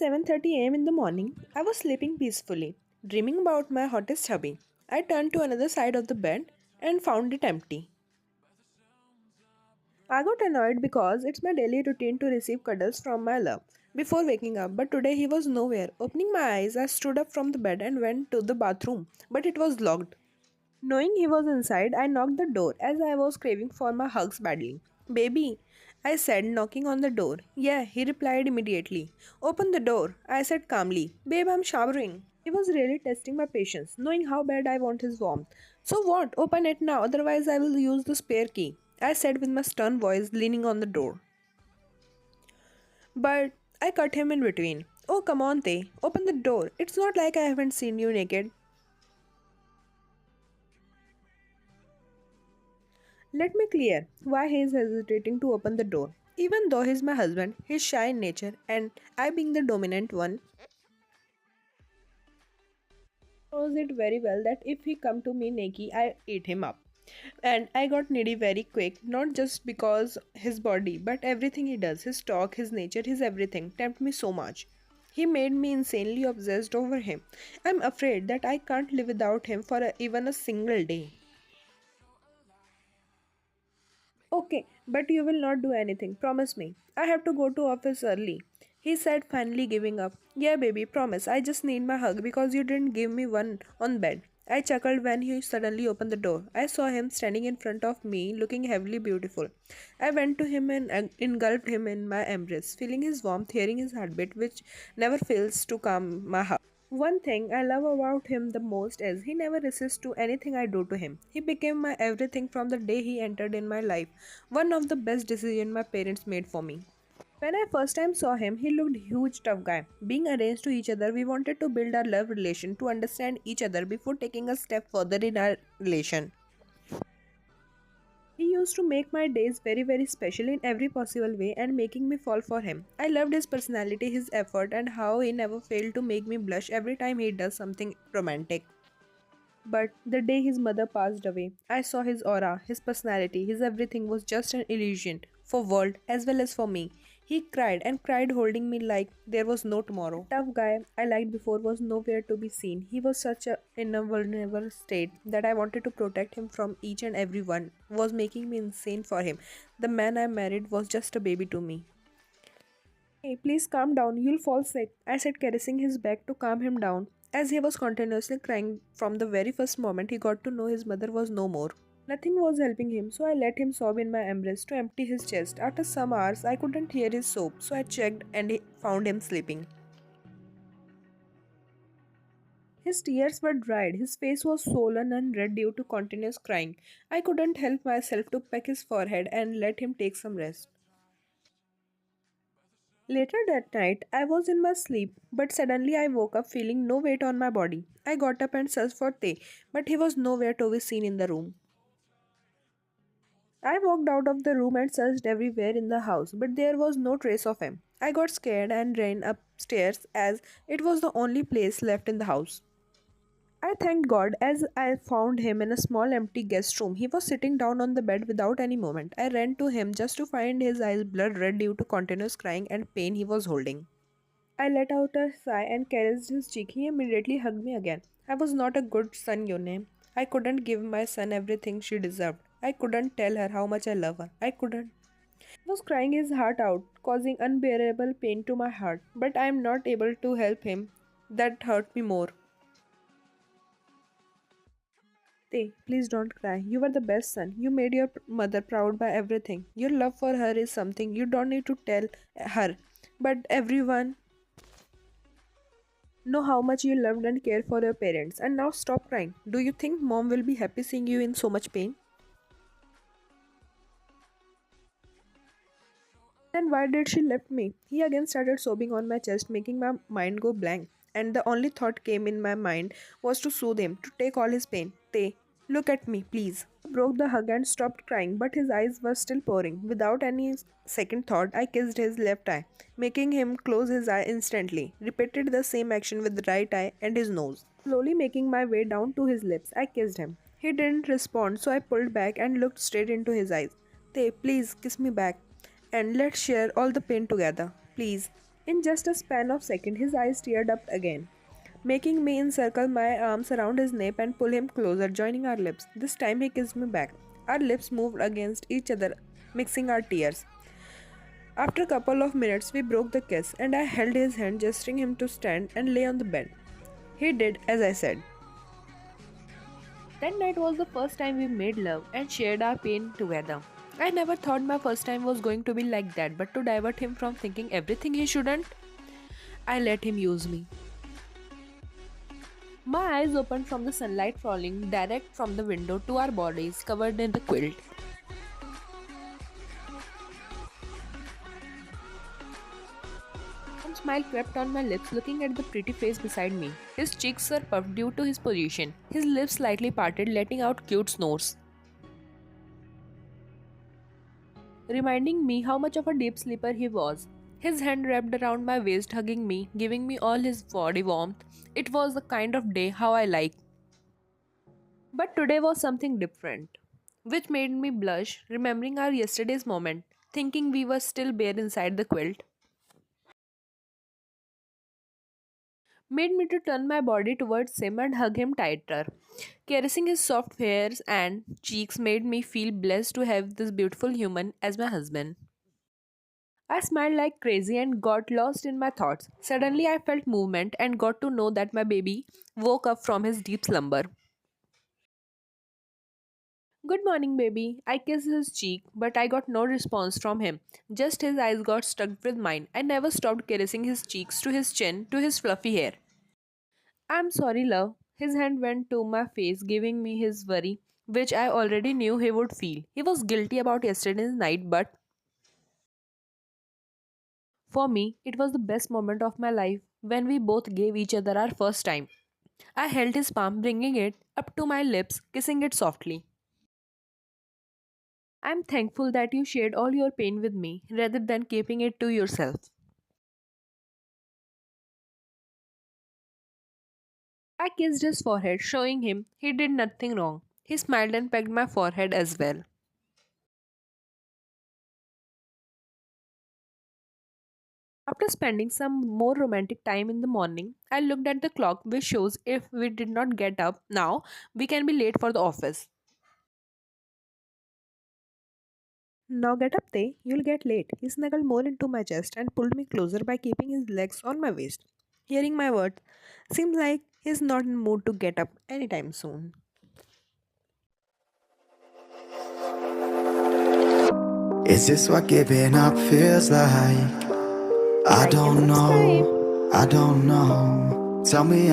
7:30 a.m. in the morning, I was sleeping peacefully, dreaming about my hottest hubby. I turned to another side of the bed and found it empty. I got annoyed because it's my daily routine to receive cuddles from my love before waking up, but today he was nowhere. Opening my eyes, I stood up from the bed and went to the bathroom, but it was locked. Knowing he was inside, I knocked the door as I was craving for my hugs badly. Baby, I said, knocking on the door. Yeah, he replied immediately. Open the door, I said calmly. Babe, I'm showering. He was really testing my patience, knowing how bad I want his warmth. So what? Open it now, otherwise I will use the spare key, I said with my stern voice, leaning on the door. But I cut him in between. Oh, come on, Tay. Open the door. It's not like I haven't seen you naked. Let me clear why he is hesitating to open the door. Even though he's my husband, he's shy in nature, and I, being the dominant one, knows it very well that if he come to me naked, I eat him up. And I got needy very quick, not just because his body, but everything he does, his talk, his nature, his everything, tempt me so much. He made me insanely obsessed over him. I'm afraid that I can't live without him for even a single day. Okay, but you will not do anything. Promise me. I have to go to office early. He said, finally giving up. Yeah, baby, promise. I just need my hug because you didn't give me one on bed. I chuckled when he suddenly opened the door. I saw him standing in front of me, looking heavily beautiful. I went to him and engulfed him in my embrace, feeling his warmth, hearing his heartbeat, which never fails to calm my heart. One thing I love about him the most is he never resists to anything I do to him. He became my everything from the day he entered in my life. One of the best decisions my parents made for me. When I first time saw him, he looked huge tough guy. Being arranged to each other, we wanted to build our love relation to understand each other before taking a step further in our relation. He used to make my days very very special in every possible way and making me fall for him. I loved his personality, his effort and how he never failed to make me blush every time he does something romantic. But the day his mother passed away, I saw his aura, his personality, his everything was just an illusion for world as well as for me. He cried and cried holding me like there was no tomorrow. The tough guy I liked before was nowhere to be seen. He was such a in a vulnerable state that I wanted to protect him from each and every one. Was making me insane for him. The man I married was just a baby to me. Hey, please calm down, you'll fall sick, I said, caressing his back to calm him down, as he was continuously crying from the very first moment he got to know his mother was no more. Nothing was helping him, so I let him sob in my embrace to empty his chest. After some hours, I couldn't hear his sob, so I checked and found him sleeping. His tears were dried, his face was swollen and red due to continuous crying. I couldn't help myself to peck his forehead and let him take some rest. Later that night, I was in my sleep, but suddenly I woke up feeling no weight on my body. I got up and searched for Tay, but he was nowhere to be seen in the room. I walked out of the room and searched everywhere in the house, but there was no trace of him. I got scared and ran upstairs as it was the only place left in the house. I thanked God as I found him in a small empty guest room. He was sitting down on the bed without any movement. I ran to him just to find his eyes blood red due to continuous crying and pain he was holding. I let out a sigh and caressed his cheek. He immediately hugged me again. I was not a good son, Yone. I couldn't give my son everything she deserved. I couldn't tell her how much I love her. I couldn't. He was crying his heart out, causing unbearable pain to my heart. But I am not able to help him. That hurt me more. Tay, please don't cry. You were the best son. You made your mother proud by everything. Your love for her is something you don't need to tell her. But everyone know how much you loved and cared for your parents. And now stop crying. Do you think mom will be happy seeing you in so much pain? Then why did she left me? He again started sobbing on my chest, making my mind go blank. And the only thought came in my mind was to soothe him, to take all his pain. Tay, look at me, please. I broke the hug and stopped crying, but his eyes were still pouring. Without any second thought, I kissed his left eye, making him close his eye instantly. Repeated the same action with the right eye and his nose. Slowly making my way down to his lips, I kissed him. He didn't respond, so I pulled back and looked straight into his eyes. Tay, please kiss me back and let's share all the pain together, please. In just a span of seconds, his eyes teared up again, making me encircle my arms around his neck and pull him closer, joining our lips. This time he kissed me back. Our lips moved against each other, mixing our tears. After a couple of minutes, we broke the kiss, and I held his hand, gesturing him to stand and lay on the bed. He did as I said. That night was the first time we made love and shared our pain together. I never thought my first time was going to be like that, but to divert him from thinking everything he shouldn't, I let him use me. My eyes opened from the sunlight falling direct from the window to our bodies covered in the quilt. A smile crept on my lips looking at the pretty face beside me. His cheeks were puffed due to his position. His lips slightly parted, letting out cute snores, reminding me how much of a deep sleeper he was. His hand wrapped around my waist, hugging me, giving me all his body warmth. It was the kind of day how I like. But today was something different, which made me blush, remembering our yesterday's moment, thinking we were still bare inside the quilt. Made me to turn my body towards him and hug him tighter. Caressing his soft hairs and cheeks made me feel blessed to have this beautiful human as my husband. I smiled like crazy and got lost in my thoughts. Suddenly, I felt movement and got to know that my baby woke up from his deep slumber. Good morning, baby. I kissed his cheek, but I got no response from him. Just his eyes got stuck with mine. I never stopped caressing his cheeks to his chin to his fluffy hair. I'm sorry, love. His hand went to my face, giving me his worry, which I already knew he would feel. He was guilty about yesterday's night, but for me, it was the best moment of my life when we both gave each other our first time. I held his palm, bringing it up to my lips, kissing it softly. I'm thankful that you shared all your pain with me rather than keeping it to yourself. I kissed his forehead, showing him he did nothing wrong. He smiled and pecked my forehead as well. After spending some more romantic time in the morning, I looked at the clock which shows if we did not get up now, we can be late for the office. Now get up, Tay. You'll get late. He snuggled more into my chest and pulled me closer by keeping his legs on my waist. Hearing my words, seems like he's not in the mood to get up anytime soon. Is this what giving up feels like? I Like, don't subscribe. know, I don't know. Tell me